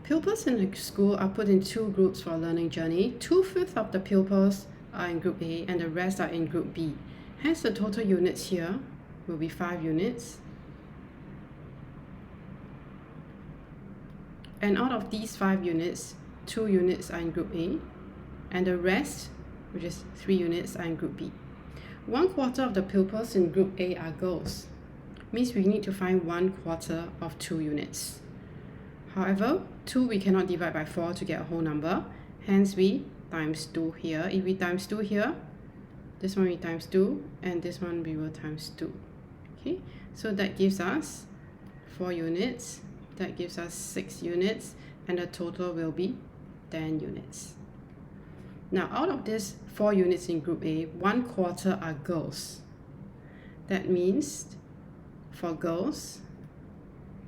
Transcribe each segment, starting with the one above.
Pupils in the school are put in two groups for a learning journey. 2/5 of the pupils are in group A and the rest are in group B. Hence, the total units here will be 5 units. And out of these 5 units, 2 units are in group A, and the rest, which is 3 units, are in group B. 1/4 of the pupils in group A are girls. Means we need to find 1/4 of 2 units. However, 2 we cannot divide by 4 to get a whole number. Hence, we times 2 here. If we times 2 here, this one we times 2, and this one we will times 2. Okay, so that gives us 4 units. That gives us 6 units, and the total will be 10 units. Now, out of this 4 units in group A, 1/4 are girls. That means for girls,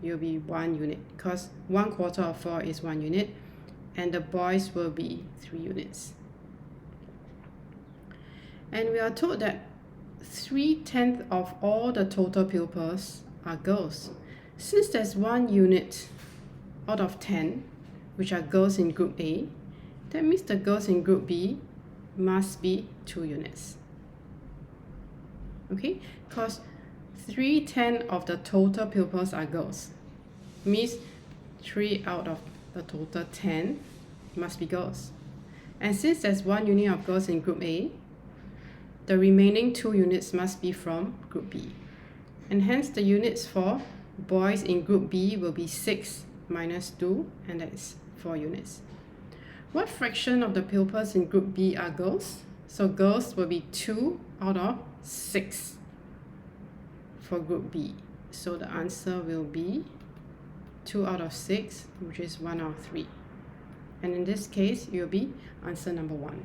it will be 1 unit, because 1/4 of 4 is 1 unit, and the boys will be 3 units. And we are told that 3/10 of all the total pupils are girls. Since there's 1 unit out of 10, which are girls in group A, that means the girls in group B must be 2 units. Okay, because 3/10 of the total pupils are girls. Means 3 out of the total 10 must be girls. And since there's 1 unit of girls in group A, the remaining 2 units must be from group B. And hence the units for boys in group B will be 6 minus 2, and that is 4 units. What fraction of the pupils in group B are girls? So girls will be 2 out of 6 for group B. So the answer will be 2 out of 6, which is 1 out of 3. And in this case, it will be answer number 1.